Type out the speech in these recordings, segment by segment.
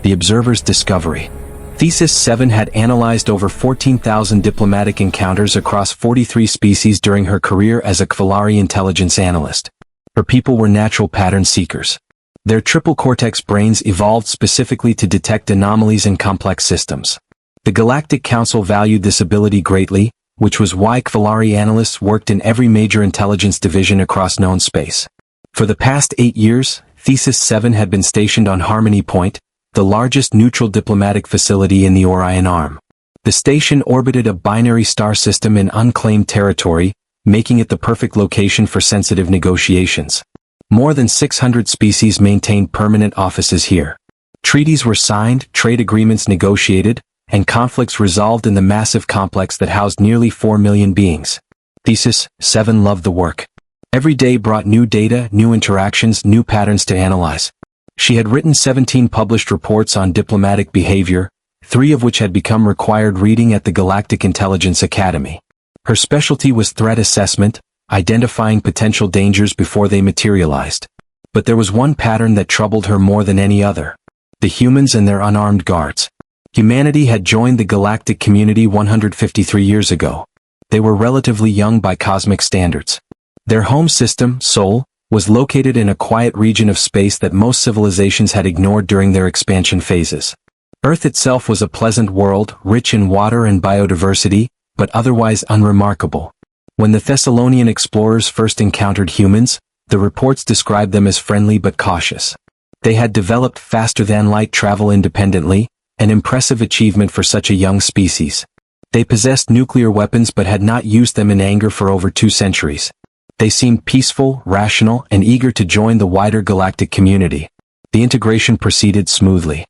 The Observer's Discovery. Thesis 7 had analyzed over 14,000 diplomatic encounters across 43 species during her career as a HFY intelligence analyst. Her people were natural pattern seekers. Their triple cortex brains evolved specifically to detect anomalies in complex systems. The Galactic Council valued this ability greatly, which was why HFY analysts worked in every major intelligence division across known space. For the past 8 years, Thesis 7 had been stationed on Harmony Point, the largest neutral diplomatic facility in the Orion Arm. The station orbited a binary star system in unclaimed territory, making it the perfect location for sensitive negotiations. More than 600 species maintained permanent offices here. Treaties were signed, trade agreements negotiated, and conflicts resolved in the massive complex that housed nearly 4 million beings. Thesis 7 loved the work. Every day brought new data, new interactions, new patterns to analyze. She had written 17 published reports on diplomatic behavior, 3 of which had become required reading at the Galactic Intelligence Academy. Her specialty was threat assessment, identifying potential dangers before they materialized. But there was one pattern that troubled her more than any other: the humans and their unarmed guards. Humanity had joined the galactic community 153 years ago. They were relatively young by cosmic standards. Their home system, Sol, was located in a quiet region of space that most civilizations had ignored during their expansion phases. Earth itself was a pleasant world, rich in water and biodiversity, but otherwise unremarkable. When the Thessalonian explorers first encountered humans, the reports described them as friendly but cautious. They had developed faster-than-light travel independently, an impressive achievement for such a young species. They possessed nuclear weapons but had not used them in anger for over 2 centuries. They seemed peaceful, rational, and eager to join the wider galactic community. The integration proceeded smoothly.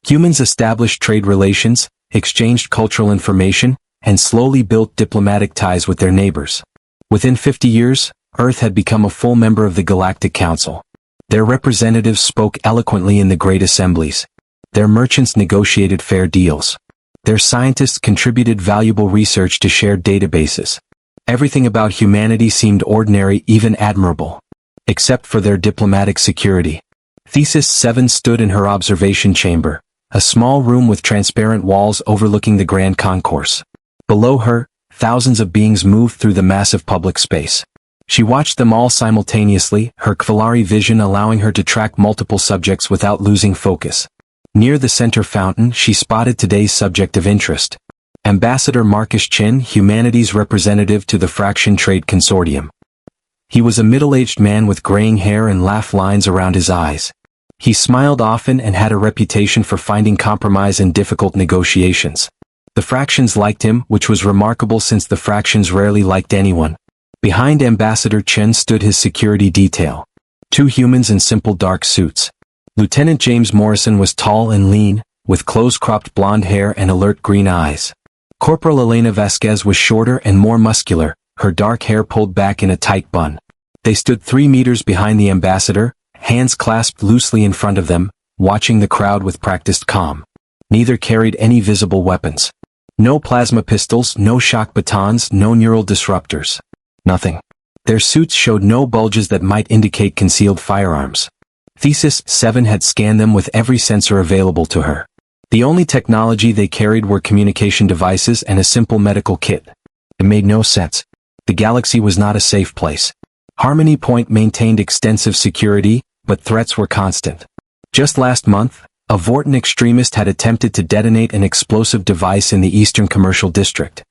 Humans established trade relations, exchanged cultural information, and slowly built diplomatic ties with their neighbors. Within 50 years, Earth had become a full member of the Galactic Council. Their representatives spoke eloquently in the great assemblies. Their merchants negotiated fair deals. Their scientists contributed valuable research to shared databases. Everything about humanity seemed ordinary, even admirable. Except for their diplomatic security. Thesis 7 stood in her observation chamber, a small room with transparent walls overlooking the grand concourse. Below her, thousands of beings moved through the massive public space. She watched them all simultaneously, her HFY vision allowing her to track multiple subjects without losing focus. Near the center fountain, she spotted today's subject of interest. Ambassador Marcus Chin, humanity's representative to the Fraction Trade Consortium. He was a middle-aged man with graying hair and laugh lines around his eyes. He smiled often and had a reputation for finding compromise in difficult negotiations. The Fractions liked him, which was remarkable since the Fractions rarely liked anyone. Behind Ambassador Chen stood his security detail. 2 humans in simple dark suits. Lieutenant James Morrison was tall and lean, with close-cropped blonde hair and alert green eyes. Corporal Elena Vasquez was shorter and more muscular, her dark hair pulled back in a tight bun. They stood 3 meters behind the ambassador, hands clasped loosely in front of them, watching the crowd with practiced calm. Neither carried any visible weapons. No plasma pistols, no shock batons, no neural disruptors. Nothing. Their suits showed no bulges that might indicate concealed firearms. Thesis 7 had scanned them with every sensor available to her. The only technology they carried were communication devices and a simple medical kit. It made no sense. The galaxy was not a safe place. Harmony Point maintained extensive security, but threats were constant. Just last month, a Vorten extremist had attempted to detonate an explosive device in the Eastern Commercial District.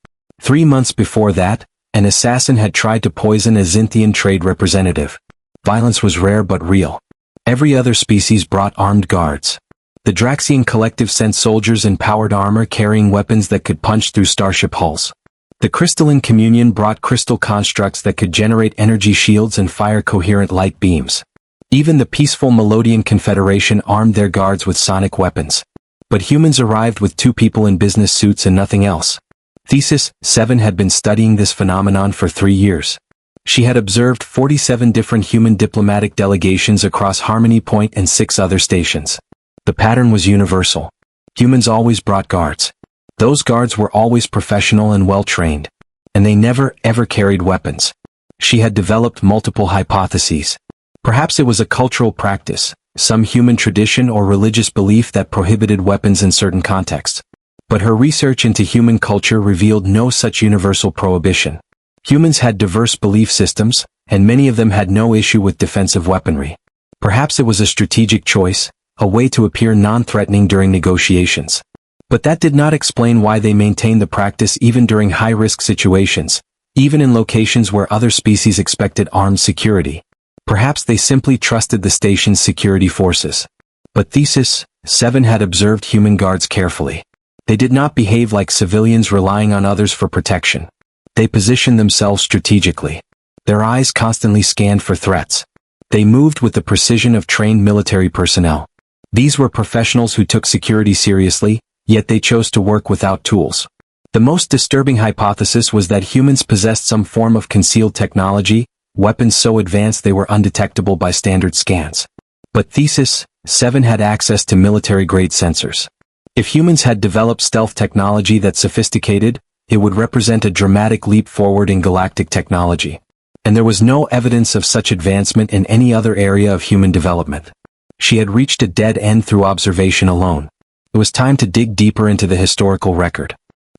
3 months before that, an assassin had tried to poison a Xinthian trade representative. Violence was rare but real. Every other species brought armed guards. The Draxian Collective sent soldiers in powered armor carrying weapons that could punch through starship hulls. The Crystalline Communion brought crystal constructs that could generate energy shields and fire coherent light beams. Even the peaceful Melodian Confederation armed their guards with sonic weapons. But humans arrived with 2 people in business suits and nothing else. Thesis 7 had been studying this phenomenon for 3 years. She had observed 47 different human diplomatic delegations across Harmony Point and 6 other stations. The pattern was universal. Humans always brought guards. Those guards were always professional and well-trained. And they never, ever carried weapons. She had developed multiple hypotheses. Perhaps it was a cultural practice. some human tradition or religious belief that prohibited weapons in certain contexts. But her research into human culture revealed no such universal prohibition. Humans had diverse belief systems, and many of them had no issue with defensive weaponry. Perhaps it was a strategic choice, a way to appear non-threatening during negotiations. But that did not explain why they maintained the practice even during high-risk situations, even in locations where other species expected armed security. Perhaps they simply trusted the station's security forces. But Thesis 7 had observed human guards carefully. They did not behave like civilians relying on others for protection. They positioned themselves strategically. Their eyes constantly scanned for threats. They moved with the precision of trained military personnel. These were professionals who took security seriously, yet they chose to work without tools. The most disturbing hypothesis was that humans possessed some form of concealed technology, weapons so advanced they were undetectable by standard scans. But Thesis 7 had access to military-grade sensors. If humans had developed stealth technology that sophisticated, it would represent a dramatic leap forward in galactic technology. And there was no evidence of such advancement in any other area of human development. She had reached a dead end through observation alone. It was time to dig deeper into the historical record.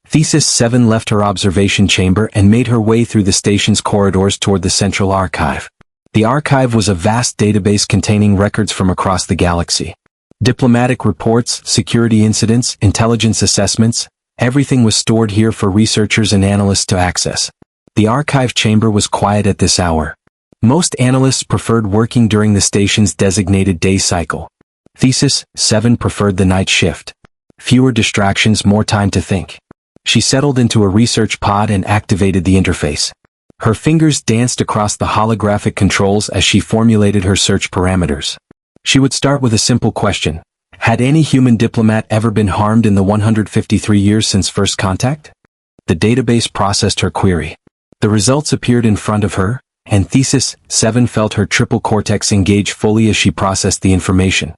Thesis 7 left her observation chamber and made her way through the station's corridors toward the central archive. The archive was a vast database containing records from across the galaxy. Diplomatic reports, security incidents, intelligence assessments, everything was stored here for researchers and analysts to access. The archive chamber was quiet at this hour. Most analysts preferred working during the station's designated day cycle. Thesis 7 preferred the night shift. Fewer distractions, more time to think. She settled into a research pod and activated the interface. Her fingers danced across the holographic controls as she formulated her search parameters. She would start with a simple question. Had any human diplomat ever been harmed in the 153 years since first contact? The database processed her query. The results appeared in front of her, and Thesis 7 felt her triple cortex engage fully as she processed the information.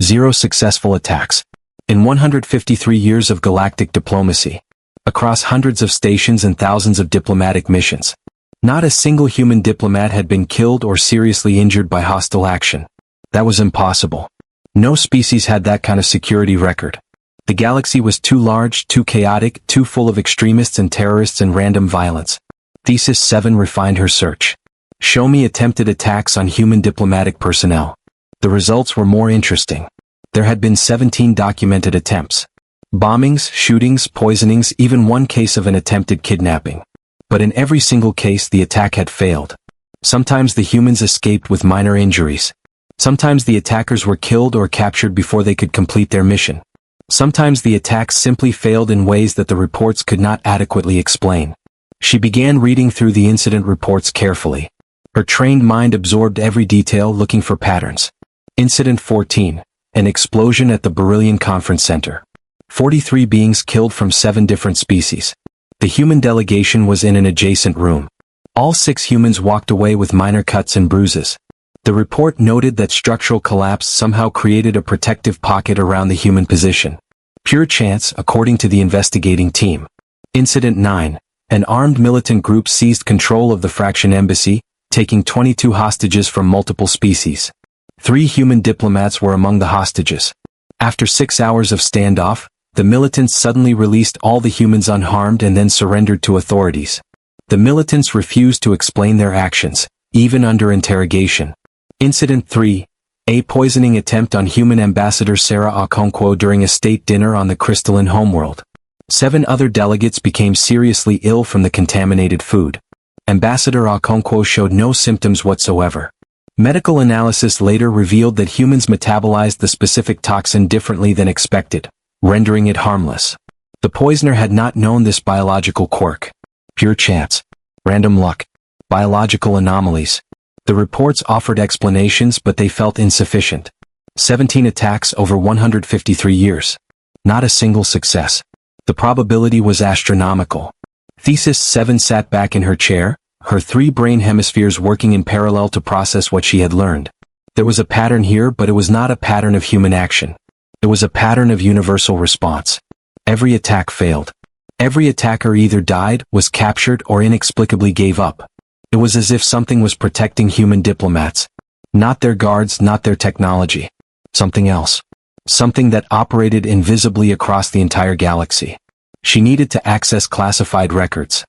0 successful attacks. In 153 years of galactic diplomacy. Across hundreds of stations and thousands of diplomatic missions. Not a single human diplomat had been killed or seriously injured by hostile action. That was impossible. No species had that kind of security record. The galaxy was too large, too chaotic, too full of extremists and terrorists and random violence. Thesis 7 refined her search. Show me attempted attacks on human diplomatic personnel. The results were more interesting. There had been 17 documented attempts. Bombings, shootings, poisonings, even one case of an attempted kidnapping. But in every single case the attack had failed. Sometimes the humans escaped with minor injuries. Sometimes the attackers were killed or captured before they could complete their mission. Sometimes the attacks simply failed in ways that the reports could not adequately explain. She began reading through the incident reports carefully. Her trained mind absorbed every detail, looking for patterns. Incident 14. An explosion at the Beryllian Conference Center. 43 beings killed from 7 different species. The human delegation was in an adjacent room. All 6 humans walked away with minor cuts and bruises. The report noted that structural collapse somehow created a protective pocket around the human position. Pure chance, according to the investigating team. Incident 9. An armed militant group seized control of the Fraction Embassy, taking 22 hostages from multiple species. 3 human diplomats were among the hostages. After 6 hours of standoff, the militants suddenly released all the humans unharmed and then surrendered to authorities. The militants refused to explain their actions, even under interrogation. Incident 3. A poisoning attempt on human ambassador Sarah Okonkwo during a state dinner on the crystalline homeworld. 7 other delegates became seriously ill from the contaminated food. Ambassador Okonkwo showed no symptoms whatsoever. Medical analysis later revealed that humans metabolized the specific toxin differently than expected, rendering it harmless. The poisoner had not known this biological quirk. Pure chance. Random luck. Biological anomalies. The reports offered explanations, but they felt insufficient. 17 attacks over 153 years. Not a single success. The probability was astronomical. Thesis 7 sat back in her chair, her 3 brain hemispheres working in parallel to process what she had learned. There was a pattern here, but it was not a pattern of human action. It was a pattern of universal response. Every attack failed. Every attacker either died, was captured, or inexplicably gave up. It was as if something was protecting human diplomats. Not their guards, not their technology. Something else. Something that operated invisibly across the entire galaxy. She needed to access classified records.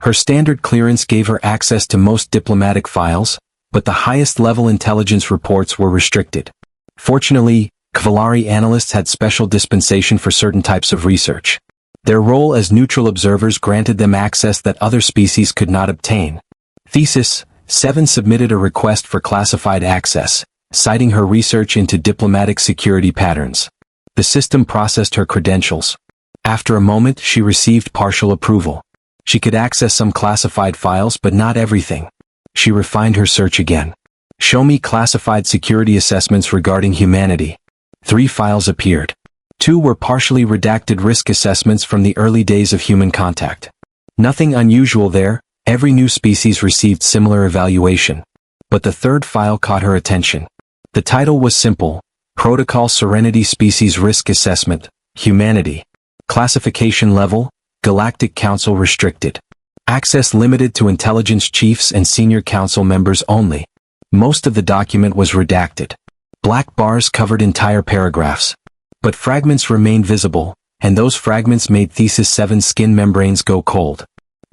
Her standard clearance gave her access to most diplomatic files, but the highest-level intelligence reports were restricted. Fortunately, Kvalari analysts had special dispensation for certain types of research. Their role as neutral observers granted them access that other species could not obtain. Thesis 7 submitted a request for classified access, citing her research into diplomatic security patterns. The system processed her credentials. After a moment, she received partial approval. She could access some classified files but not everything. She refined her search again. Show me classified security assessments regarding humanity. 3 files appeared. 2 were partially redacted risk assessments from the early days of human contact. Nothing unusual there, every new species received similar evaluation. But the 3rd file caught her attention. The title was simple: Protocol Serenity Species Risk Assessment, Humanity. Classification level, Galactic Council restricted. Access limited to intelligence chiefs and senior council members only. Most of the document was redacted. Black bars covered entire paragraphs. But fragments remained visible, and those fragments made Thesis 7's skin membranes go cold.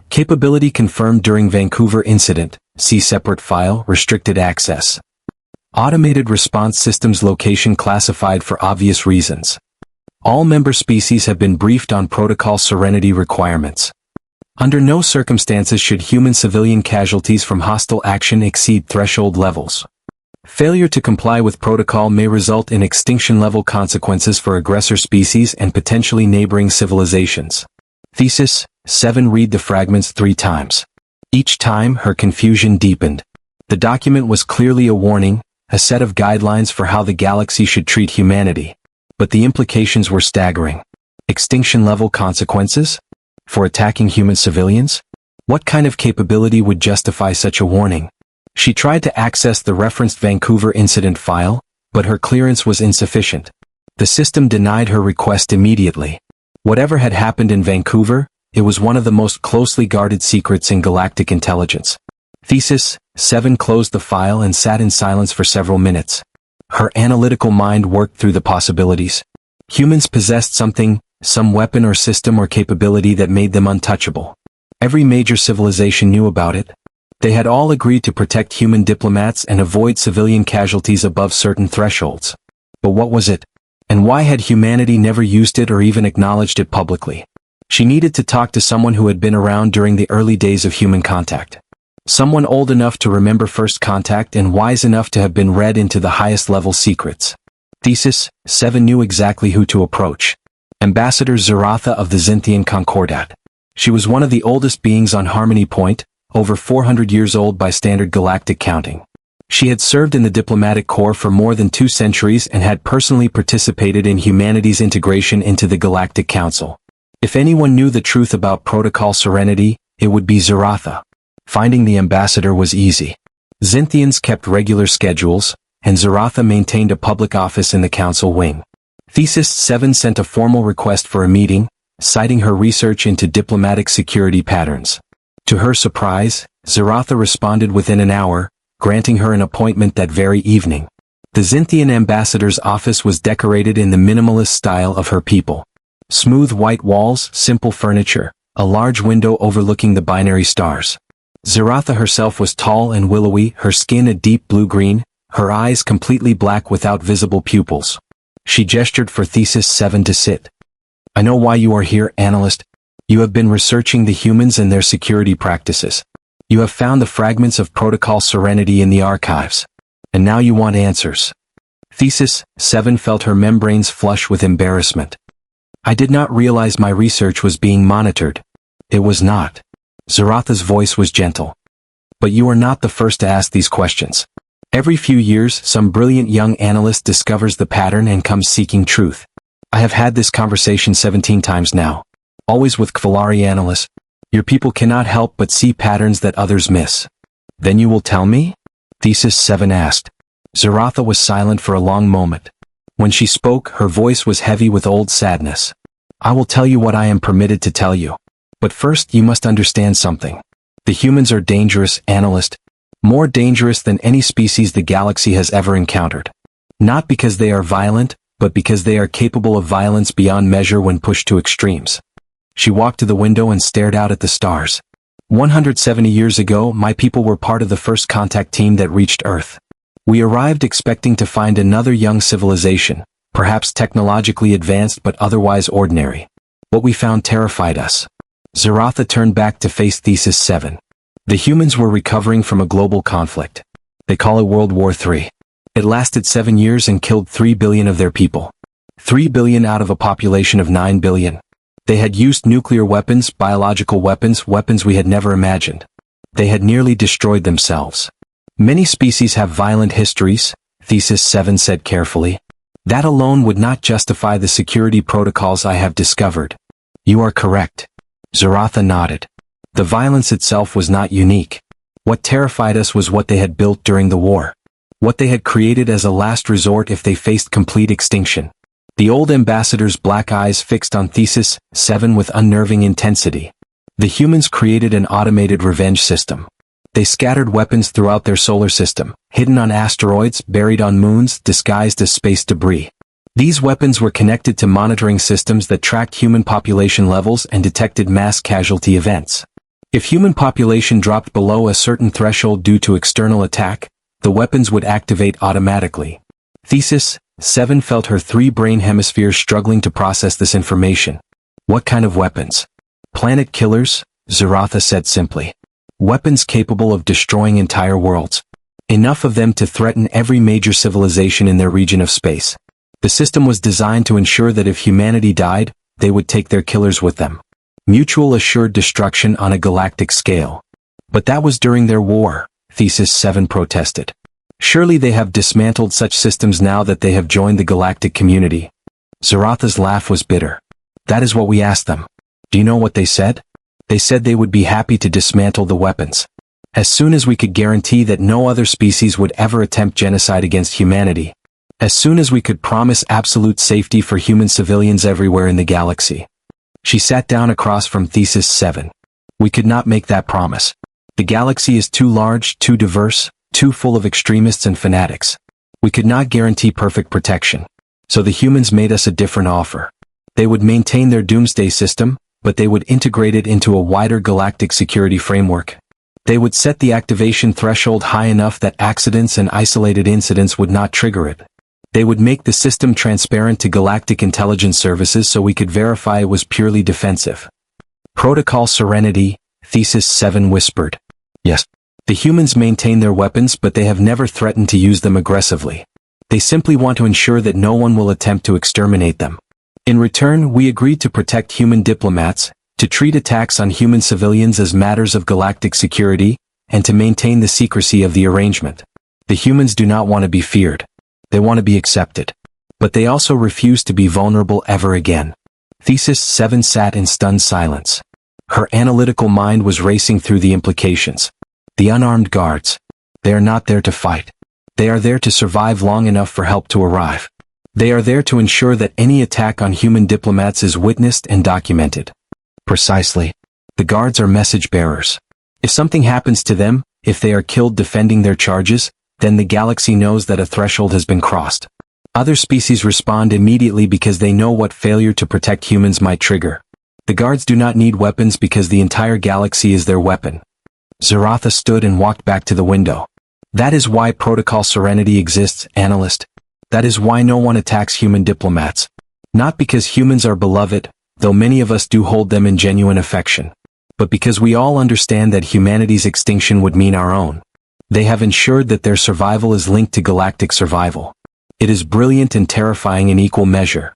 Capability confirmed during Vancouver incident, see separate file, restricted access. Automated response systems location classified for obvious reasons. All member species have been briefed on protocol serenity requirements. Under no circumstances should human civilian casualties from hostile action exceed threshold levels. Failure to comply with protocol may result in extinction-level consequences for aggressor species and potentially neighboring civilizations. Thesis 7 read the fragments 3 times. Each time, her confusion deepened. The document was clearly a warning, a set of guidelines for how the galaxy should treat humanity. But the implications were staggering. Extinction-level consequences? For attacking human civilians? What kind of capability would justify such a warning? She tried to access the referenced Vancouver incident file, but her clearance was insufficient. The system denied her request immediately. Whatever had happened in Vancouver, it was one of the most closely guarded secrets in galactic intelligence. Thesis 7 closed the file and sat in silence for several minutes. Her analytical mind worked through the possibilities. Humans possessed something, some weapon or system or capability that made them untouchable. Every major civilization knew about it. They had all agreed to protect human diplomats and avoid civilian casualties above certain thresholds. But what was it? And why had humanity never used it or even acknowledged it publicly? She needed to talk to someone who had been around during the early days of human contact. Someone old enough to remember first contact and wise enough to have been read into the highest level secrets. Thesis 7 knew exactly who to approach. Ambassador Zaratha of the Zynthian Concordat. She was one of the oldest beings on Harmony Point, over 400 years old by standard galactic counting. She had served in the diplomatic corps for more than 2 centuries and had personally participated in humanity's integration into the Galactic Council. If anyone knew the truth about Protocol Serenity, it would be Zaratha. Finding the ambassador was easy. Zynthians kept regular schedules, and Zaratha maintained a public office in the council wing. Thesis 7 sent a formal request for a meeting, citing her research into diplomatic security patterns. To her surprise, Zaratha responded within an hour, granting her an appointment that very evening. The Zynthian ambassador's office was decorated in the minimalist style of her people. Smooth white walls, simple furniture, a large window overlooking the binary stars. Zaratha herself was tall and willowy, her skin a deep blue-green, her eyes completely black without visible pupils. She gestured for Thesis 7 to sit. "I know why you are here, analyst. You have been researching the humans and their security practices. You have found the fragments of Protocol Serenity in the archives. And now you want answers." Thesis 7 felt her membranes flush with embarrassment. "I did not realize my research was being monitored." "It was not." Zaratha's voice was gentle. "But you are not the first to ask these questions. Every few years, some brilliant young analyst discovers the pattern and comes seeking truth. I have had this conversation 17 times now. Always with Kvalari analysts. Your people cannot help but see patterns that others miss." "Then you will tell me?" Thesis 7 asked. Zaratha was silent for a long moment. When she spoke, her voice was heavy with old sadness. "I will tell you what I am permitted to tell you. But first you must understand something. The humans are dangerous, analyst. More dangerous than any species the galaxy has ever encountered. Not because they are violent, but because they are capable of violence beyond measure when pushed to extremes. She walked to the window and stared out at the stars. 170 years ago, my people were part of the first contact team that reached Earth. We arrived expecting to find another young civilization, perhaps technologically advanced but otherwise ordinary. What we found terrified us. Zaratha turned back to face Thesis 7. The humans were recovering from a global conflict. They call it World War III. It lasted 7 years and killed 3 billion of their people. 3 billion out of a population of 9 billion. They had used nuclear weapons, biological weapons, weapons we had never imagined. They had nearly destroyed themselves. Many species have violent histories, Thesis 7 said carefully. That alone would not justify the security protocols I have discovered. You are correct. Zaratha nodded. The violence itself was not unique. What terrified us was what they had built during the war. What they had created as a last resort if they faced complete extinction. The old ambassador's black eyes fixed on Thesis 7 with unnerving intensity. The humans created an automated revenge system. They scattered weapons throughout their solar system, hidden on asteroids, buried on moons, disguised as space debris. These weapons were connected to monitoring systems that tracked human population levels and detected mass casualty events. If human population dropped below a certain threshold due to external attack, the weapons would activate automatically. Thesis 7 felt her 3 brain hemispheres struggling to process this information. What kind of weapons? Planet killers, Zaratha said simply. Weapons capable of destroying entire worlds. Enough of them to threaten every major civilization in their region of space. The system was designed to ensure that if humanity died, they would take their killers with them. Mutual assured destruction on a galactic scale. But that was during their war, Thesis 7 protested. Surely they have dismantled such systems now that they have joined the galactic community. Zaratha's laugh was bitter. That is what we asked them. Do you know what they said? They said they would be happy to dismantle the weapons. As soon as we could guarantee that no other species would ever attempt genocide against humanity. As soon as we could promise absolute safety for human civilians everywhere in the galaxy. She sat down across from Thesis 7. We could not make that promise. The galaxy is too large, too diverse, too full of extremists and fanatics. We could not guarantee perfect protection. So the humans made us a different offer. They would maintain their doomsday system, but they would integrate it into a wider galactic security framework. They would set the activation threshold high enough that accidents and isolated incidents would not trigger it. They would make the system transparent to galactic intelligence services so we could verify it was purely defensive. Protocol Serenity, Thesis 7 whispered. Yes. The humans maintain their weapons, but they have never threatened to use them aggressively. They simply want to ensure that no one will attempt to exterminate them. In return, we agreed to protect human diplomats, to treat attacks on human civilians as matters of galactic security, and to maintain the secrecy of the arrangement. The humans do not want to be feared. They want to be accepted. But they also refuse to be vulnerable ever again. Thesis 7 sat in stunned silence. Her analytical mind was racing through the implications. The unarmed guards. They are not there to fight. They are there to survive long enough for help to arrive. They are there to ensure that any attack on human diplomats is witnessed and documented. Precisely. The guards are message bearers. If something happens to them, if they are killed defending their charges, then the galaxy knows that a threshold has been crossed. Other species respond immediately because they know what failure to protect humans might trigger. The guards do not need weapons because the entire galaxy is their weapon. Zaratha stood and walked back to the window. That is why Protocol Serenity exists, analyst. That is why no one attacks human diplomats. Not because humans are beloved, though many of us do hold them in genuine affection. But because we all understand that humanity's extinction would mean our own. They have ensured that their survival is linked to galactic survival. It is brilliant and terrifying in equal measure.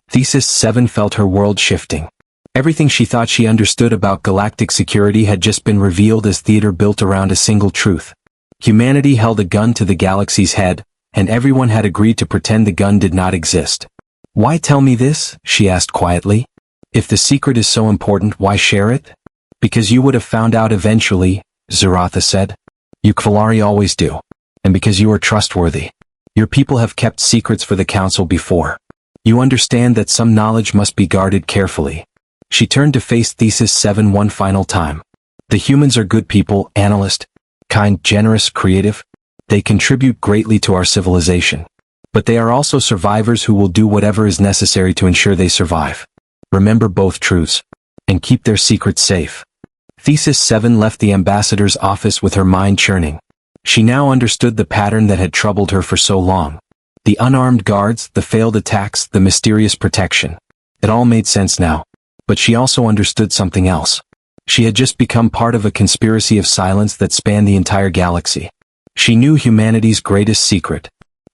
Thesis 7 felt her world shifting. Everything she thought she understood about galactic security had just been revealed as theater built around a single truth. Humanity held a gun to the galaxy's head, and everyone had agreed to pretend the gun did not exist. Why tell me this? She asked quietly. If the secret is so important, why share it? Because you would have found out eventually, Zaratha said. You Kvalari always do. And because you are trustworthy. Your people have kept secrets for the Council before. You understand that some knowledge must be guarded carefully. She turned to face Thesis 7 one final time. The humans are good people, analyst. Kind, generous, creative. They contribute greatly to our civilization. But they are also survivors who will do whatever is necessary to ensure they survive. Remember both truths. And keep their secrets safe. Thesis 7 left the ambassador's office with her mind churning. She now understood the pattern that had troubled her for so long. The unarmed guards, the failed attacks, the mysterious protection. It all made sense now. But she also understood something else. She had just become part of a conspiracy of silence that spanned the entire galaxy. She knew humanity's greatest secret.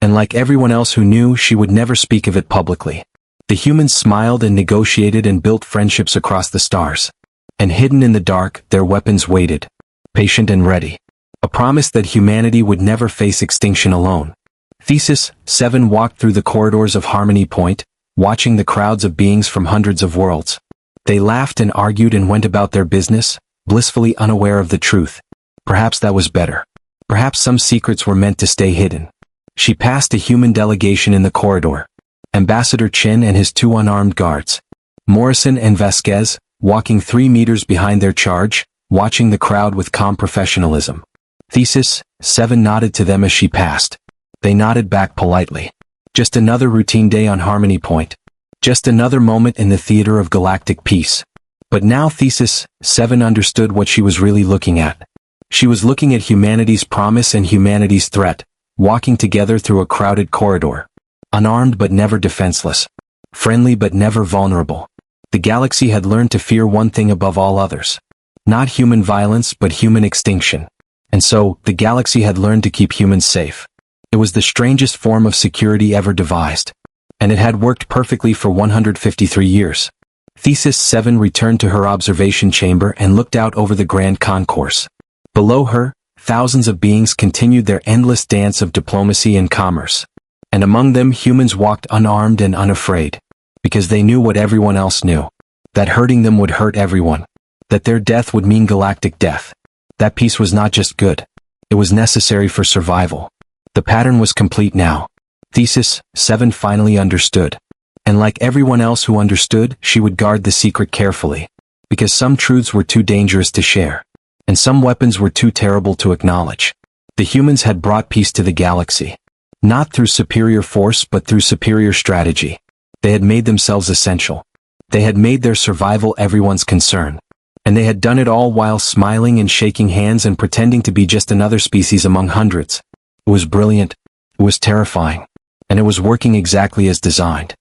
And like everyone else who knew, she would never speak of it publicly. The humans smiled and negotiated and built friendships across the stars. And hidden in the dark, their weapons waited. Patient and ready. A promise that humanity would never face extinction alone. Thesis 7 walked through the corridors of Harmony Point, watching the crowds of beings from hundreds of worlds. They laughed and argued and went about their business, blissfully unaware of the truth. Perhaps that was better. Perhaps some secrets were meant to stay hidden. She passed a human delegation in the corridor. Ambassador Chin and his 2 unarmed guards. Morrison and Vasquez, walking 3 meters behind their charge, watching the crowd with calm professionalism. Thesis 7 nodded to them as she passed. They nodded back politely. Just another routine day on Harmony Point. Just another moment in the theater of galactic peace. But now Thesis 7 understood what she was really looking at. She was looking at humanity's promise and humanity's threat, walking together through a crowded corridor. Unarmed but never defenseless. Friendly but never vulnerable. The galaxy had learned to fear one thing above all others. Not human violence but human extinction. And so, the galaxy had learned to keep humans safe. It was the strangest form of security ever devised. And it had worked perfectly for 153 years. Thesis 7 returned to her observation chamber and looked out over the grand concourse. Below her, thousands of beings continued their endless dance of diplomacy and commerce. And among them humans walked unarmed and unafraid. Because they knew what everyone else knew. That hurting them would hurt everyone. That their death would mean galactic death. That peace was not just good. It was necessary for survival. The pattern was complete now. Thesis 7 finally understood. And like everyone else who understood, she would guard the secret carefully. Because some truths were too dangerous to share. And some weapons were too terrible to acknowledge. The humans had brought peace to the galaxy. Not through superior force but through superior strategy. They had made themselves essential. They had made their survival everyone's concern. And they had done it all while smiling and shaking hands and pretending to be just another species among hundreds. It was brilliant. It was terrifying. And it was working exactly as designed.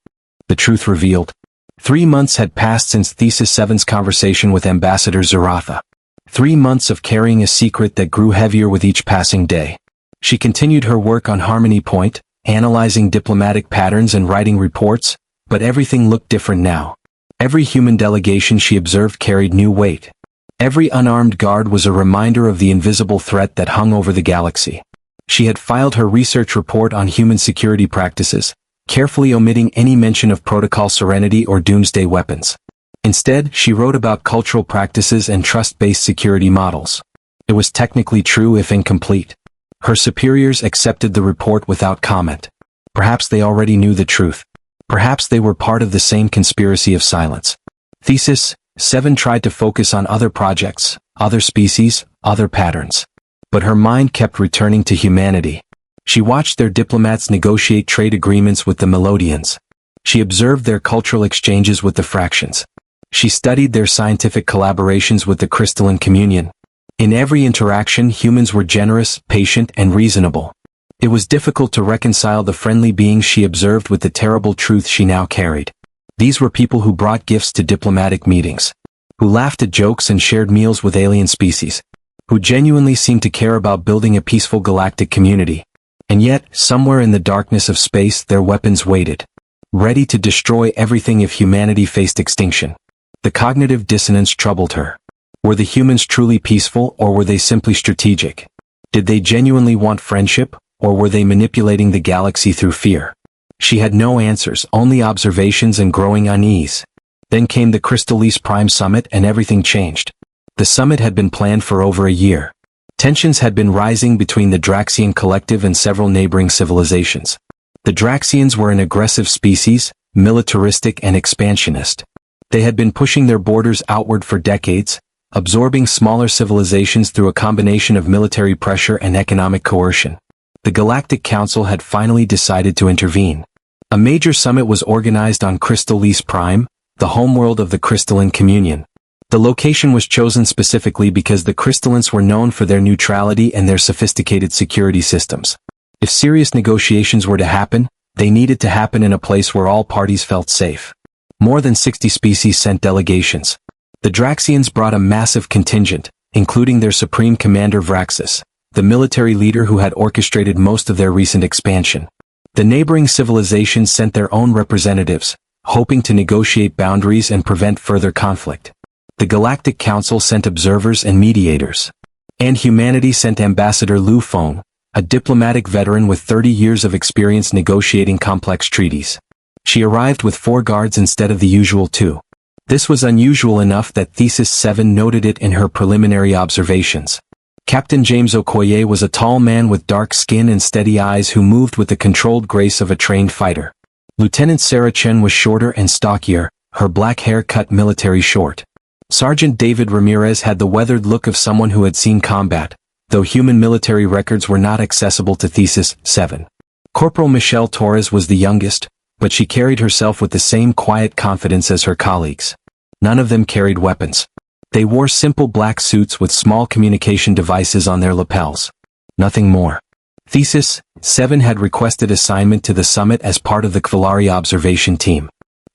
The truth revealed. 3 months had passed since Thesis 7's conversation with Ambassador Zaratha. 3 months of carrying a secret that grew heavier with each passing day. She continued her work on Harmony Point, analyzing diplomatic patterns and writing reports, but everything looked different now. Every human delegation she observed carried new weight. Every unarmed guard was a reminder of the invisible threat that hung over the galaxy. She had filed her research report on human security practices, carefully omitting any mention of Protocol Serenity or doomsday weapons. Instead, she wrote about cultural practices and trust-based security models. It was technically true if incomplete. Her superiors accepted the report without comment. Perhaps they already knew the truth. Perhaps they were part of the same conspiracy of silence. Thesis 7 tried to focus on other projects, other species, other patterns. But her mind kept returning to humanity. She watched their diplomats negotiate trade agreements with the Melodians. She observed their cultural exchanges with the fractions. She studied their scientific collaborations with the crystalline communion. In every interaction, humans were generous, patient, and reasonable. It was difficult to reconcile the friendly beings she observed with the terrible truth she now carried. These were people who brought gifts to diplomatic meetings, who laughed at jokes and shared meals with alien species, who genuinely seemed to care about building a peaceful galactic community. And yet, somewhere in the darkness of space, their weapons waited, ready to destroy everything if humanity faced extinction. The cognitive dissonance troubled her. Were the humans truly peaceful, or were they simply strategic? Did they genuinely want friendship, or were they manipulating the galaxy through fear? She had no answers, only observations and growing unease. Then came the Crystallis Prime Summit and everything changed. The summit had been planned for over a year. Tensions had been rising between the Draxian collective and several neighboring civilizations. The Draxians were an aggressive species, militaristic and expansionist. They had been pushing their borders outward for decades, absorbing smaller civilizations through a combination of military pressure and economic coercion. The Galactic Council had finally decided to intervene. A major summit was organized on Crystallis Prime, the homeworld of the Crystalline Communion. The location was chosen specifically because the Crystallines were known for their neutrality and their sophisticated security systems. If serious negotiations were to happen, they needed to happen in a place where all parties felt safe. More than 60 species sent delegations. The Draxians brought a massive contingent, including their supreme commander Vraxus, the military leader who had orchestrated most of their recent expansion. The neighboring civilizations sent their own representatives, hoping to negotiate boundaries and prevent further conflict. The Galactic Council sent observers and mediators. And humanity sent Ambassador Lu Feng, a diplomatic veteran with 30 years of experience negotiating complex treaties. She arrived with 4 guards instead of the usual 2. This was unusual enough that Thesis 7 noted it in her preliminary observations. Captain James Okoye was a tall man with dark skin and steady eyes who moved with the controlled grace of a trained fighter. Lieutenant Sarah Chen was shorter and stockier, her black hair cut military short. Sergeant David Ramirez had the weathered look of someone who had seen combat, though human military records were not accessible to Thesis 7. Corporal Michelle Torres was the youngest, but she carried herself with the same quiet confidence as her colleagues. None of them carried weapons. They wore simple black suits with small communication devices on their lapels. Nothing more. Thesis 7 had requested assignment to the summit as part of the Kvalari observation team.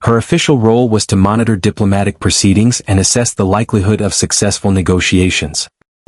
Her official role was to monitor diplomatic proceedings and assess the likelihood of successful negotiations.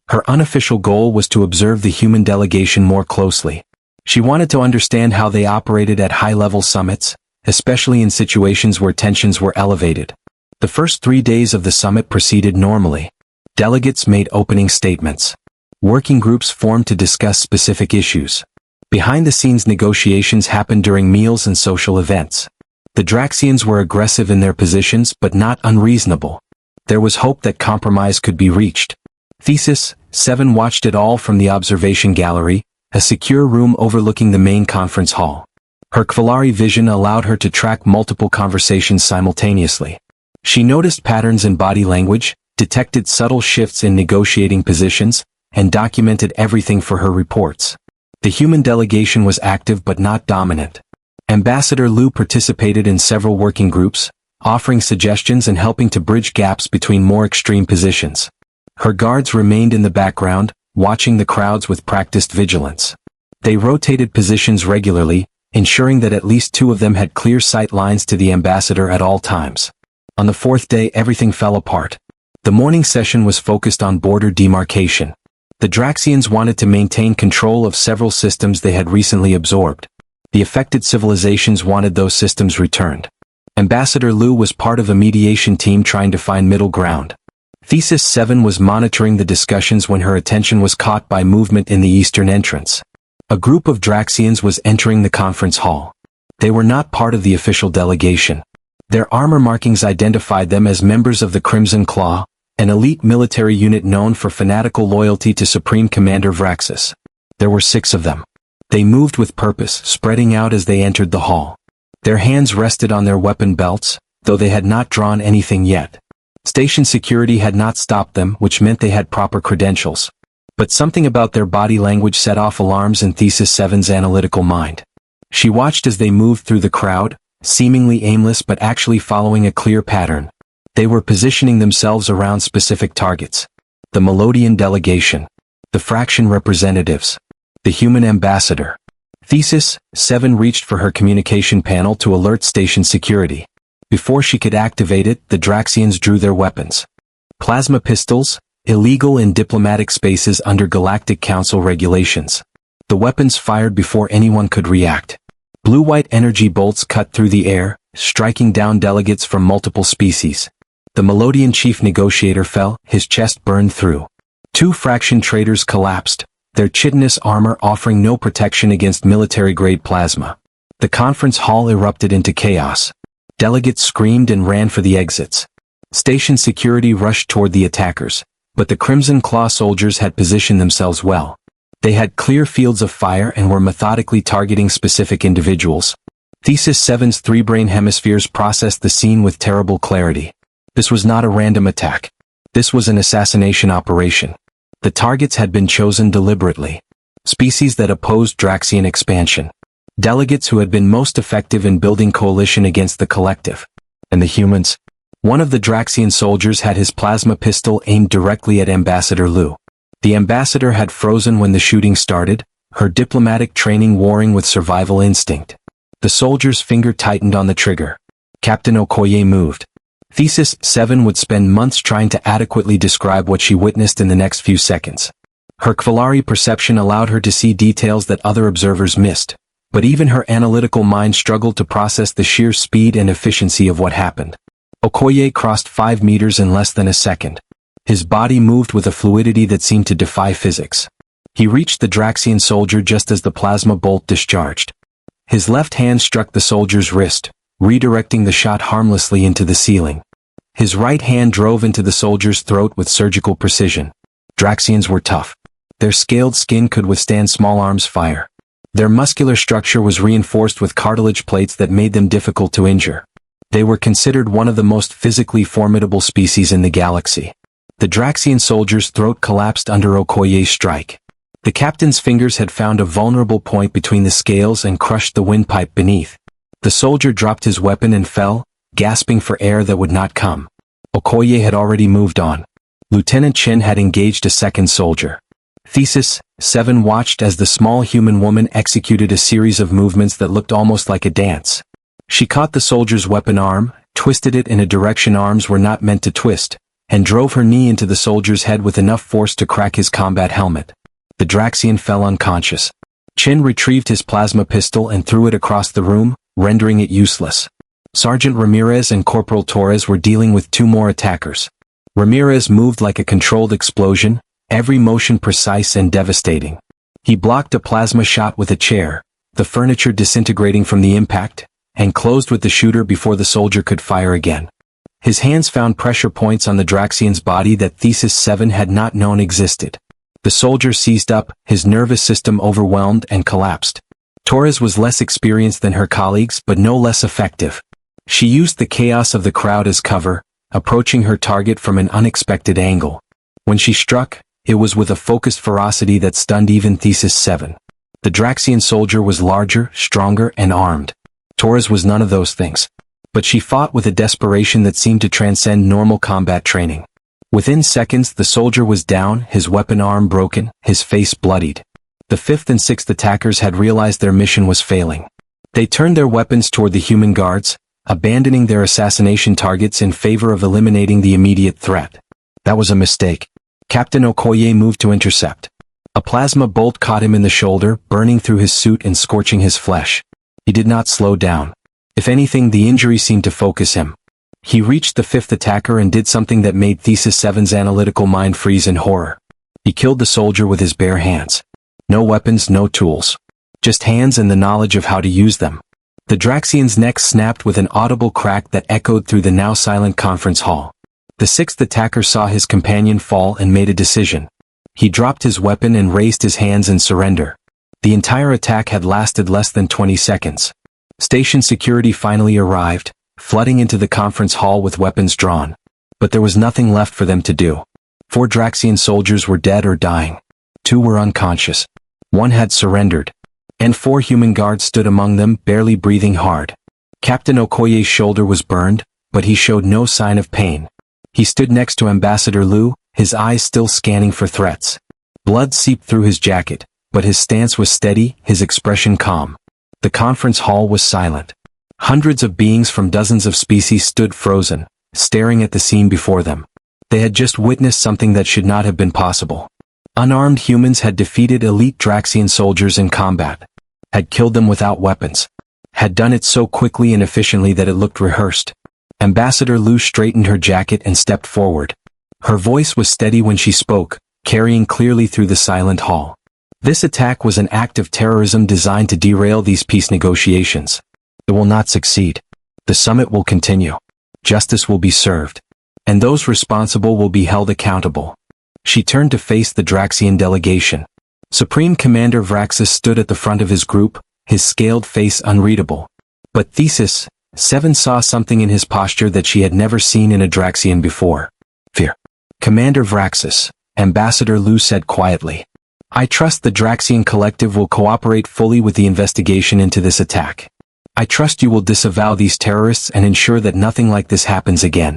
Her unofficial goal was to observe the human delegation more closely. She wanted to understand how they operated at high-level summits, especially in situations where tensions were elevated. The first 3 days of the summit proceeded normally. Delegates made opening statements. Working groups formed to discuss specific issues. Behind-the-scenes negotiations happened during meals and social events. The Draxians were aggressive in their positions but not unreasonable. There was hope that compromise could be reached. Thesis 7 watched it all from the observation gallery, a secure room overlooking the main conference hall. Her Kvalari vision allowed her to track multiple conversations simultaneously. She noticed patterns in body language, detected subtle shifts in negotiating positions, and documented everything for her reports. The human delegation was active but not dominant. Ambassador Lu participated in several working groups, offering suggestions and helping to bridge gaps between more extreme positions. Her guards remained in the background, watching the crowds with practiced vigilance. They rotated positions regularly, ensuring that at least 2 of them had clear sight lines to the ambassador at all times. On the 4th day everything fell apart. The morning session was focused on border demarcation. The Draxians wanted to maintain control of several systems they had recently absorbed. The affected civilizations wanted those systems returned. Ambassador Lu was part of a mediation team trying to find middle ground. Thesis 7 was monitoring the discussions when her attention was caught by movement in the eastern entrance. A group of Draxians was entering the conference hall. They were not part of the official delegation. Their armor markings identified them as members of the Crimson Claw, an elite military unit known for fanatical loyalty to Supreme Commander Vraxus. There were 6 of them. They moved with purpose, spreading out as they entered the hall. Their hands rested on their weapon belts, though they had not drawn anything yet. Station security had not stopped them, which meant they had proper credentials. But something about their body language set off alarms in Thesis 7's analytical mind. She watched as they moved through the crowd, seemingly aimless but actually following a clear pattern. They were positioning themselves around specific targets. The Melodian delegation. The fraction representatives. The human ambassador. Thesis 7 reached for her communication panel to alert station security. Before she could activate it, the Draxians drew their weapons. Plasma pistols, illegal in diplomatic spaces under Galactic Council regulations. The weapons fired before anyone could react. Blue-white energy bolts cut through the air, striking down delegates from multiple species. The Melodian chief negotiator fell, his chest burned through. 2 fraction traders collapsed, their chitinous armor offering no protection against military-grade plasma. The conference hall erupted into chaos. Delegates screamed and ran for the exits. Station security rushed toward the attackers, but the Crimson Claw soldiers had positioned themselves well. They had clear fields of fire and were methodically targeting specific individuals. Thesis 7's 3 brain hemispheres processed the scene with terrible clarity. This was not a random attack. This was an assassination operation. The targets had been chosen deliberately. species that opposed Draxian expansion. Delegates who had been most effective in building coalition against the collective. And the humans? One of the Draxian soldiers had his plasma pistol aimed directly at Ambassador Lu. The ambassador had frozen when the shooting started, her diplomatic training warring with survival instinct. The soldier's finger tightened on the trigger. Captain Okoye moved. Thesis 7 would spend months trying to adequately describe what she witnessed in the next few seconds. Her Kvalari perception allowed her to see details that other observers missed, but even her analytical mind struggled to process the sheer speed and efficiency of what happened. Okoye crossed 5 meters in less than a second. His body moved with a fluidity that seemed to defy physics. He reached the Draxian soldier just as the plasma bolt discharged. His left hand struck the soldier's wrist, redirecting the shot harmlessly into the ceiling. His right hand drove into the soldier's throat with surgical precision. Draxians were tough. Their scaled skin could withstand small arms fire. Their muscular structure was reinforced with cartilage plates that made them difficult to injure. They were considered one of the most physically formidable species in the galaxy. The Draxian soldier's throat collapsed under Okoye's strike. The captain's fingers had found a vulnerable point between the scales and crushed the windpipe beneath. The soldier dropped his weapon and fell, gasping for air that would not come. Okoye had already moved on. Lieutenant Chen had engaged a second soldier. Thesis 7 watched as the small human woman executed a series of movements that looked almost like a dance. She caught the soldier's weapon arm, twisted it in a direction arms were not meant to twist, and drove her knee into the soldier's head with enough force to crack his combat helmet. The Draxian fell unconscious. Chen retrieved his plasma pistol and threw it across the room, rendering it useless. Sergeant Ramirez and Corporal Torres were dealing with 2 more attackers. Ramirez moved like a controlled explosion, every motion precise and devastating. He blocked a plasma shot with a chair, the furniture disintegrating from the impact, and closed with the shooter before the soldier could fire again. His hands found pressure points on the Draxian's body that Thesis 7 had not known existed. The soldier seized up, his nervous system overwhelmed and collapsed. Torres was less experienced than her colleagues but no less effective. She used the chaos of the crowd as cover, approaching her target from an unexpected angle. When she struck, it was with a focused ferocity that stunned even Thesis 7. The Draxian soldier was larger, stronger, and armed. Torres was none of those things. But she fought with a desperation that seemed to transcend normal combat training. Within seconds the soldier was down, his weapon arm broken, his face bloodied. The 5th and 6th attackers had realized their mission was failing. They turned their weapons toward the human guards, abandoning their assassination targets in favor of eliminating the immediate threat. That was a mistake. Captain Okoye moved to intercept. A plasma bolt caught him in the shoulder, burning through his suit and scorching his flesh. He did not slow down. If anything, the injury seemed to focus him. He reached the 5th attacker and did something that made Thesis 7's analytical mind freeze in horror. He killed the soldier with his bare hands. No weapons, no tools. Just hands and the knowledge of how to use them. The Draxian's neck snapped with an audible crack that echoed through the now silent conference hall. The 6th attacker saw his companion fall and made a decision. He dropped his weapon and raised his hands in surrender. The entire attack had lasted less than 20 seconds. Station security finally arrived, flooding into the conference hall with weapons drawn. But there was nothing left for them to do. 4 Draxian soldiers were dead or dying. 2 were unconscious. 1 had surrendered. And 4 human guards stood among them, barely breathing hard. Captain Okoye's shoulder was burned, but he showed no sign of pain. He stood next to Ambassador Lu, his eyes still scanning for threats. Blood seeped through his jacket, but his stance was steady, his expression calm. The conference hall was silent. Hundreds of beings from dozens of species stood frozen, staring at the scene before them. They had just witnessed something that should not have been possible. Unarmed humans had defeated elite Draxian soldiers in combat. Had killed them without weapons. Had done it so quickly and efficiently that it looked rehearsed. Ambassador Lu straightened her jacket and stepped forward. Her voice was steady when she spoke, carrying clearly through the silent hall. This attack was an act of terrorism designed to derail these peace negotiations. It will not succeed. The summit will continue. Justice will be served. And those responsible will be held accountable. She turned to face the Draxian delegation. Supreme Commander Vraxis stood at the front of his group, his scaled face unreadable. But Thesis 7 saw something in his posture that she had never seen in a Draxian before. Fear. Commander Vraxis, Ambassador Lu said quietly. I trust the Draxian Collective will cooperate fully with the investigation into this attack. I trust you will disavow these terrorists and ensure that nothing like this happens again.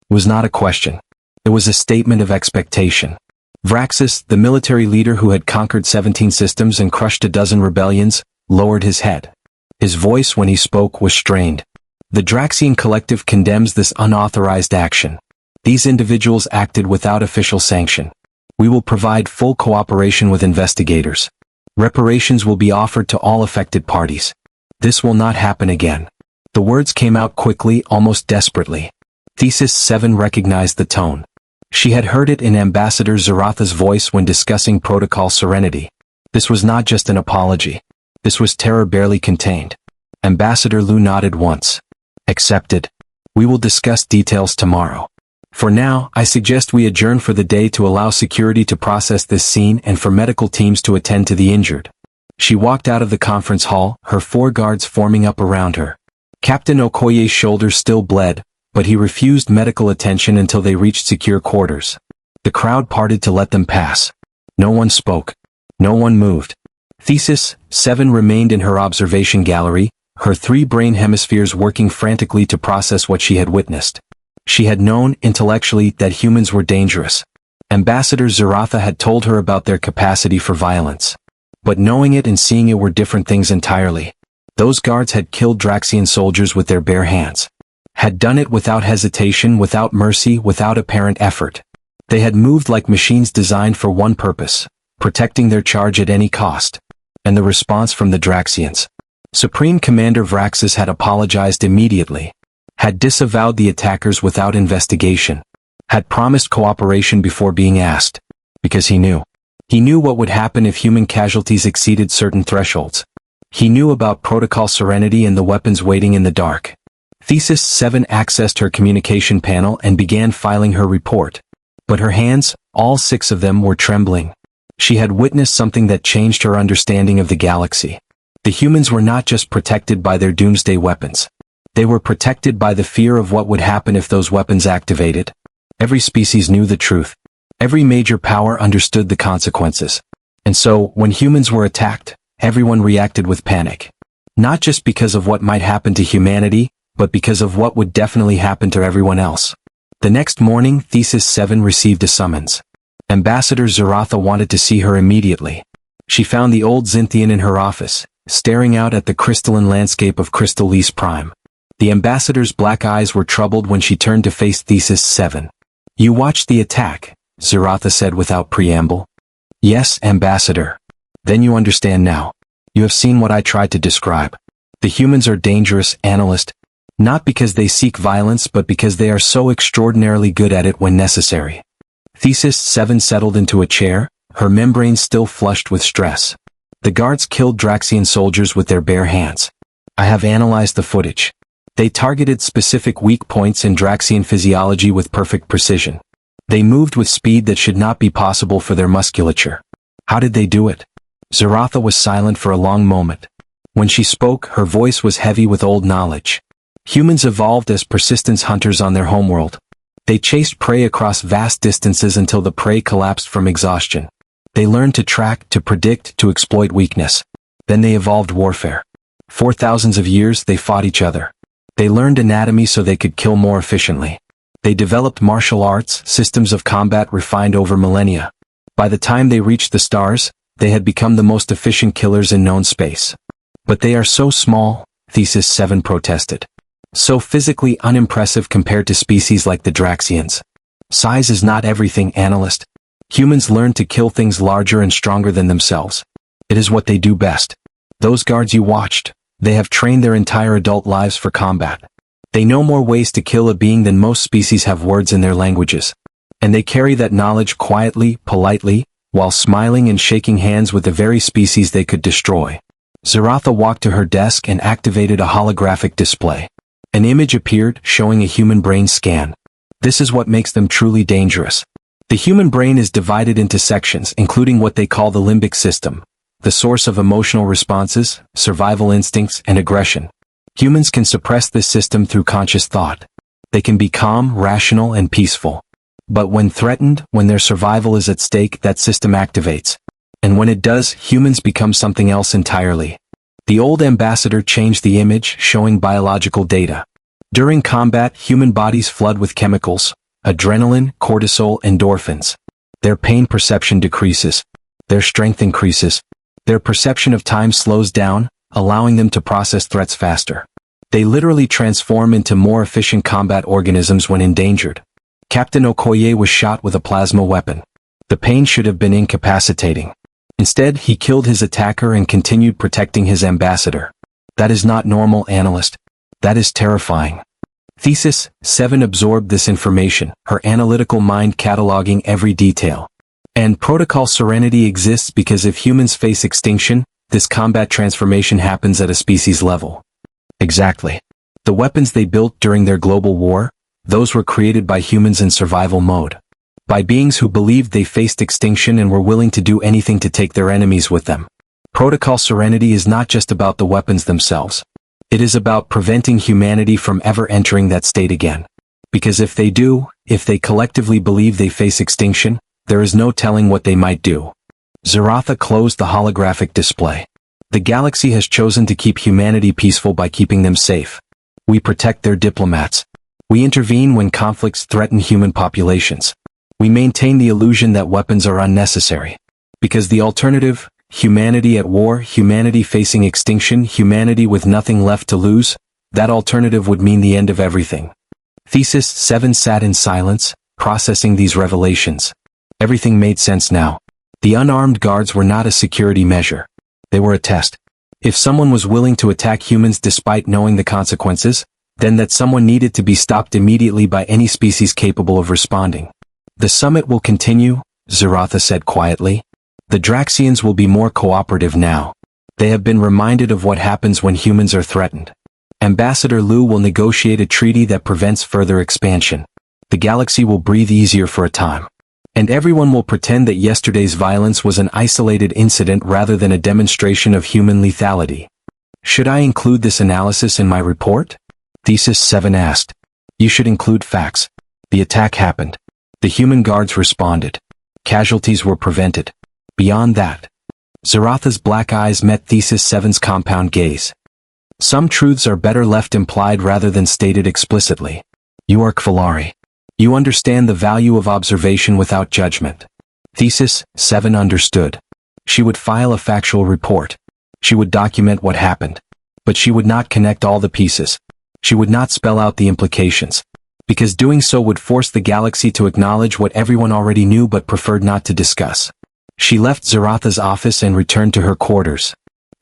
It was not a question. It was a statement of expectation. Vraxis, the military leader who had conquered 17 systems and crushed a dozen rebellions, lowered his head. His voice when he spoke was strained. The Draxian Collective condemns this unauthorized action. These individuals acted without official sanction. We will provide full cooperation with investigators. Reparations will be offered to all affected parties. This will not happen again. The words came out quickly, almost desperately. Thesis 7 recognized the tone. She had heard it in Ambassador Zaratha's voice when discussing Protocol Serenity. This was not just an apology. This was terror barely contained. Ambassador Lu nodded once. Accepted. We will discuss details tomorrow. For now, I suggest we adjourn for the day to allow security to process this scene and for medical teams to attend to the injured. She walked out of the conference hall, her 4 guards forming up around her. Captain Okoye's shoulders still bled, but he refused medical attention until they reached secure quarters. The crowd parted to let them pass. No one spoke. No one moved. Thesis 7 remained in her observation gallery, her 3 brain hemispheres working frantically to process what she had witnessed. She had known, intellectually, that humans were dangerous. Ambassador Zaratha had told her about their capacity for violence. But knowing it and seeing it were different things entirely. Those guards had killed Draxian soldiers with their bare hands. Had done it without hesitation, without mercy, without apparent effort. They had moved like machines designed for one purpose, protecting their charge at any cost. And the response from the Draxians. Supreme Commander Vraxis had apologized immediately. Had disavowed the attackers without investigation. Had promised cooperation before being asked. Because he knew. He knew what would happen if human casualties exceeded certain thresholds. He knew about Protocol Serenity and the weapons waiting in the dark. Thesis 7 accessed her communication panel and began filing her report. But her hands, all 6 of them, were trembling. She had witnessed something that changed her understanding of the galaxy. The humans were not just protected by their doomsday weapons. They were protected by the fear of what would happen if those weapons activated. Every species knew the truth. Every major power understood the consequences. And so, when humans were attacked, everyone reacted with panic. Not just because of what might happen to humanity, but because of what would definitely happen to everyone else. The next morning, Thesis 7 received a summons. Ambassador Zaratha wanted to see her immediately. She found the old Zynthian in her office, staring out at the crystalline landscape of Crystal Lys Prime. The ambassador's black eyes were troubled when she turned to face Thesis 7. You watched the attack, Zaratha said without preamble. Yes, Ambassador. Then you understand now. You have seen what I tried to describe. The humans are dangerous, Analyst. Not because they seek violence but because they are so extraordinarily good at it when necessary. Thesis 7 settled into a chair, her membranes still flushed with stress. The guards killed Draxian soldiers with their bare hands. I have analyzed the footage. They targeted specific weak points in Draxian physiology with perfect precision. They moved with speed that should not be possible for their musculature. How did they do it? Zaratha was silent for a long moment. When she spoke, her voice was heavy with old knowledge. Humans evolved as persistence hunters on their homeworld. They chased prey across vast distances until the prey collapsed from exhaustion. They learned to track, to predict, to exploit weakness. Then they evolved warfare. For thousands of years, they fought each other. They learned anatomy so they could kill more efficiently. They developed martial arts, systems of combat refined over millennia. By the time they reached the stars, they had become the most efficient killers in known space. But they are so small, Thesis 7 protested. So physically unimpressive compared to species like the Draxians. Size is not everything, Analyst. Humans learn to kill things larger and stronger than themselves. It is what they do best. Those guards you watched, they have trained their entire adult lives for combat. They know more ways to kill a being than most species have words in their languages. And they carry that knowledge quietly, politely, while smiling and shaking hands with the very species they could destroy. Zaratha walked to her desk and activated a holographic display. An image appeared, showing a human brain scan. This is what makes them truly dangerous. The human brain is divided into sections, including what they call the limbic system, the source of emotional responses, survival instincts, and aggression. Humans can suppress this system through conscious thought. They can be calm, rational, and peaceful. But when threatened, when their survival is at stake, that system activates. And when it does, humans become something else entirely. The old ambassador changed the image, showing biological data. During combat, human bodies flood with chemicals, adrenaline, cortisol, endorphins. Their pain perception decreases. Their strength increases. Their perception of time slows down, allowing them to process threats faster. They literally transform into more efficient combat organisms when endangered. Captain Okoye was shot with a plasma weapon. The pain should have been incapacitating. Instead, he killed his attacker and continued protecting his ambassador. That is not normal, analyst. That is terrifying. Thesis 7 absorbed this information, her analytical mind cataloging every detail. And Protocol Serenity exists because if humans face extinction, this combat transformation happens at a species level. Exactly. The weapons they built during their global war, those were created by humans in survival mode. By beings who believed they faced extinction and were willing to do anything to take their enemies with them. Protocol Serenity is not just about the weapons themselves. It is about preventing humanity from ever entering that state again. Because if they do, if they collectively believe they face extinction, there is no telling what they might do. Zaratha closed the holographic display. The galaxy has chosen to keep humanity peaceful by keeping them safe. We protect their diplomats. We intervene when conflicts threaten human populations. We maintain the illusion that weapons are unnecessary. Because the alternative, humanity at war, humanity facing extinction, humanity with nothing left to lose, that alternative would mean the end of everything. Thesis 7 sat in silence, processing these revelations. Everything made sense now. The unarmed guards were not a security measure. They were a test. If someone was willing to attack humans despite knowing the consequences, then that someone needed to be stopped immediately by any species capable of responding. The summit will continue, Zaratha said quietly. The Draxians will be more cooperative now. They have been reminded of what happens when humans are threatened. Ambassador Lu will negotiate a treaty that prevents further expansion. The galaxy will breathe easier for a time. And everyone will pretend that yesterday's violence was an isolated incident rather than a demonstration of human lethality. Should I include this analysis in my report? Thesis 7 asked. You should include facts. The attack happened. The human guards responded. Casualties were prevented. Beyond that, Zaratha's black eyes met Thesis 7's compound gaze. Some truths are better left implied rather than stated explicitly. You are Kvalari. You understand the value of observation without judgment. Thesis 7 understood. She would file a factual report. She would document what happened. But she would not connect all the pieces. She would not spell out the implications. Because doing so would force the galaxy to acknowledge what everyone already knew but preferred not to discuss. She left Zaratha's office and returned to her quarters.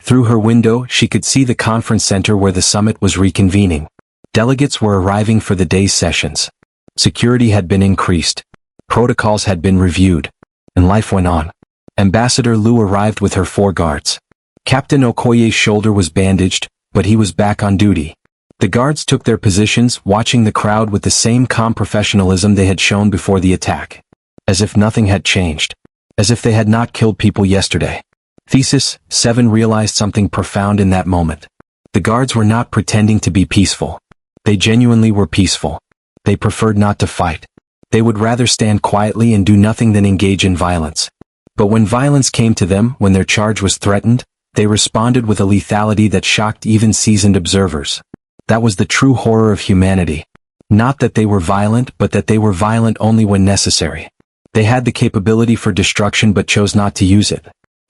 Through her window, she could see the conference center where the summit was reconvening. Delegates were arriving for the day's sessions. Security had been increased. Protocols had been reviewed. And life went on. Ambassador Lu arrived with her 4 guards. Captain Okoye's shoulder was bandaged, but he was back on duty. The guards took their positions, watching the crowd with the same calm professionalism they had shown before the attack. As if nothing had changed. As if they had not killed people yesterday. Thesis 7 realized something profound in that moment. The guards were not pretending to be peaceful. They genuinely were peaceful. They preferred not to fight. They would rather stand quietly and do nothing than engage in violence. But when violence came to them, when their charge was threatened, they responded with a lethality that shocked even seasoned observers. That was the true horror of humanity. Not that they were violent, but that they were violent only when necessary. They had the capability for destruction but chose not to use it.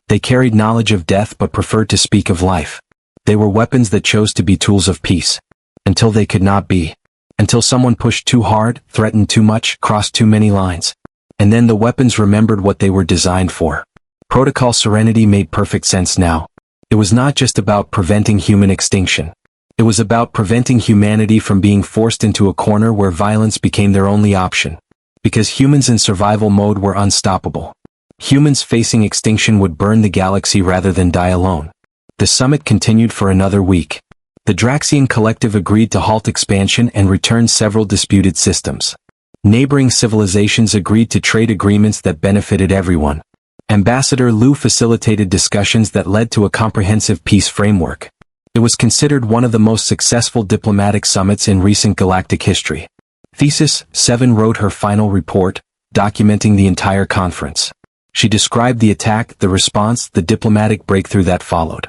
They carried knowledge of death but preferred to speak of life. They were weapons that chose to be tools of peace. Until they could not be. Until someone pushed too hard, threatened too much, crossed too many lines. And then the weapons remembered what they were designed for. Protocol Serenity made perfect sense now. It was not just about preventing human extinction. It was about preventing humanity from being forced into a corner where violence became their only option. Because humans in survival mode were unstoppable. Humans facing extinction would burn the galaxy rather than die alone. The summit continued for another week. The Draxian collective agreed to halt expansion and return several disputed systems. Neighboring civilizations agreed to trade agreements that benefited everyone. Ambassador Lu facilitated discussions that led to a comprehensive peace framework. It was considered one of the most successful diplomatic summits in recent galactic history. Thesis 7 wrote her final report, documenting the entire conference. She described the attack, the response, the diplomatic breakthrough that followed.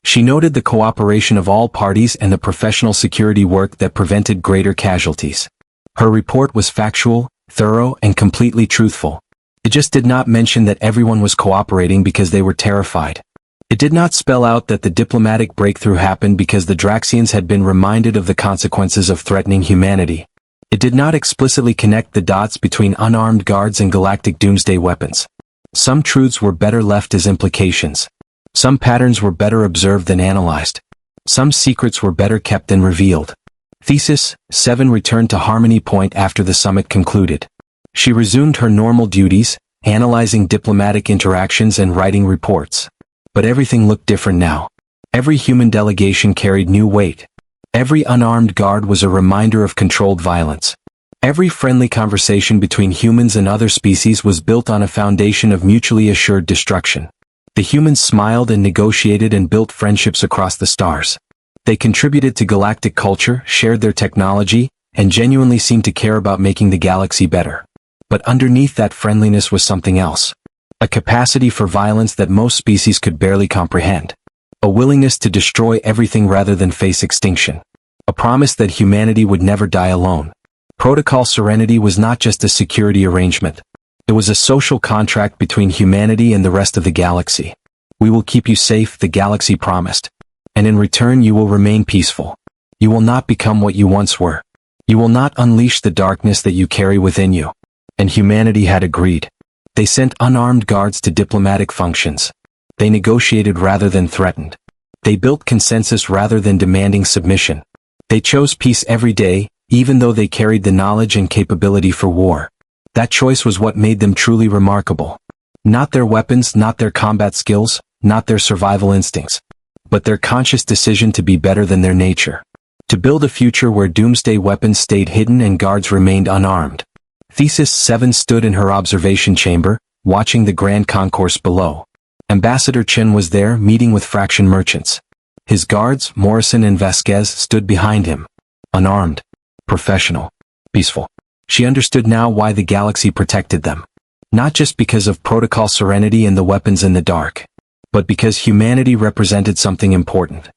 She noted the cooperation of all parties and the professional security work that prevented greater casualties. Her report was factual, thorough, and completely truthful. It just did not mention that everyone was cooperating because they were terrified. It did not spell out that the diplomatic breakthrough happened because the Draxians had been reminded of the consequences of threatening humanity. It did not explicitly connect the dots between unarmed guards and galactic doomsday weapons. Some truths were better left as implications. Some patterns were better observed than analyzed. Some secrets were better kept than revealed. Thesis 7 returned to Harmony Point after the summit concluded. She resumed her normal duties, analyzing diplomatic interactions and writing reports. But everything looked different now. Every human delegation carried new weight. Every unarmed guard was a reminder of controlled violence. Every friendly conversation between humans and other species was built on a foundation of mutually assured destruction. The humans smiled and negotiated and built friendships across the stars. They contributed to galactic culture, shared their technology, and genuinely seemed to care about making the galaxy better. But underneath that friendliness was something else. A capacity for violence that most species could barely comprehend. A willingness to destroy everything rather than face extinction. A promise that humanity would never die alone. Protocol Serenity was not just a security arrangement. It was a social contract between humanity and the rest of the galaxy. We will keep you safe, the galaxy promised. And in return you will remain peaceful. You will not become what you once were. You will not unleash the darkness that you carry within you. And humanity had agreed. They sent unarmed guards to diplomatic functions. They negotiated rather than threatened. They built consensus rather than demanding submission. They chose peace every day, even though they carried the knowledge and capability for war. That choice was what made them truly remarkable. Not their weapons, not their combat skills, not their survival instincts, but their conscious decision to be better than their nature. To build a future where doomsday weapons stayed hidden and guards remained unarmed. Thesis 7 stood in her observation chamber, watching the grand concourse below. Ambassador Chen was there, meeting with fraction merchants. His guards, Morrison and Vasquez, stood behind him. Unarmed. Professional. Peaceful. She understood now why the galaxy protected them. Not just because of Protocol Serenity and the weapons in the dark, but because humanity represented something important.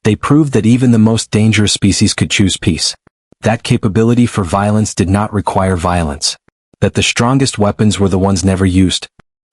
They proved that even the most dangerous species could choose peace. That capability for violence did not require violence. That the strongest weapons were the ones never used.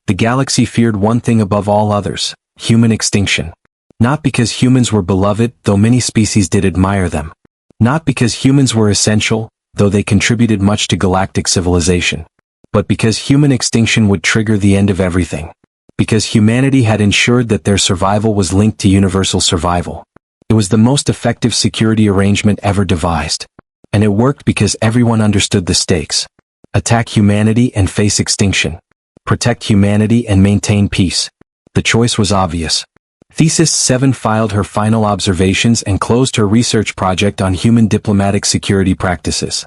The galaxy feared one thing above all others: human extinction. Not because humans were beloved, though many species did admire them. Not because humans were essential, though they contributed much to galactic civilization. But because human extinction would trigger the end of everything. Because humanity had ensured that their survival was linked to universal survival. It was the most effective security arrangement ever devised. And it worked because everyone understood the stakes. Attack humanity and face extinction. Protect humanity and maintain peace. The choice was obvious. Thesis 7 filed her final observations and closed her research project on human diplomatic security practices.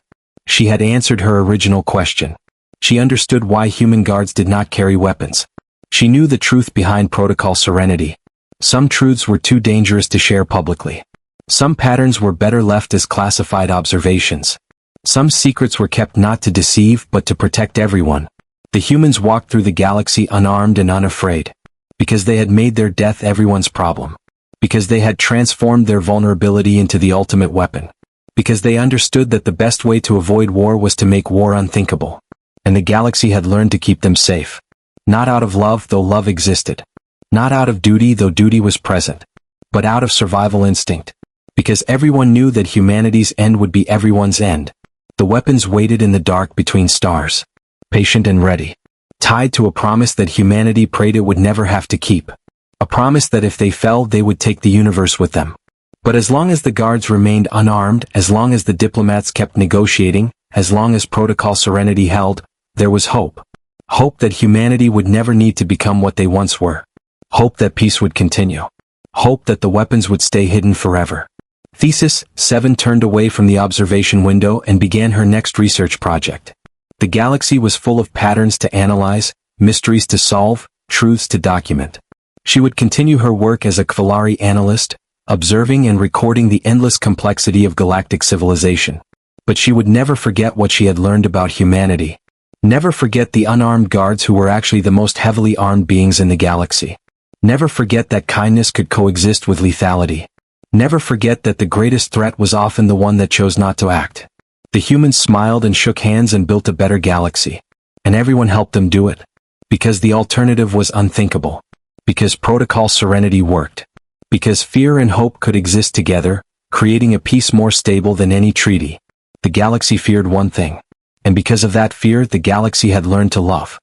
She had answered her original question. She understood why human guards did not carry weapons. She knew the truth behind Protocol Serenity. Some truths were too dangerous to share publicly. Some patterns were better left as classified observations. Some secrets were kept not to deceive but to protect everyone. The humans walked through the galaxy unarmed and unafraid. Because they had made their death everyone's problem. Because they had transformed their vulnerability into the ultimate weapon. Because they understood that the best way to avoid war was to make war unthinkable. And the galaxy had learned to keep them safe. Not out of love, though love existed. Not out of duty, though duty was present. But out of survival instinct. Because everyone knew that humanity's end would be everyone's end. The weapons waited in the dark between stars. Patient and ready. Tied to a promise that humanity prayed it would never have to keep. A promise that if they fell, they would take the universe with them. But as long as the guards remained unarmed, as long as the diplomats kept negotiating, as long as Protocol Serenity held, there was hope. Hope that humanity would never need to become what they once were. Hope that peace would continue. Hope that the weapons would stay hidden forever. Thesis 7 turned away from the observation window and began her next research project. The galaxy was full of patterns to analyze, mysteries to solve, truths to document. She would continue her work as a Kvalari analyst, observing and recording the endless complexity of galactic civilization. But she would never forget what she had learned about humanity. Never forget the unarmed guards who were actually the most heavily armed beings in the galaxy. Never forget that kindness could coexist with lethality. Never forget that the greatest threat was often the one that chose not to act. The humans smiled and shook hands and built a better galaxy. And everyone helped them do it. Because the alternative was unthinkable. Because Protocol Serenity worked. Because fear and hope could exist together, creating a peace more stable than any treaty. The galaxy feared one thing. And because of that fear, the galaxy had learned to love.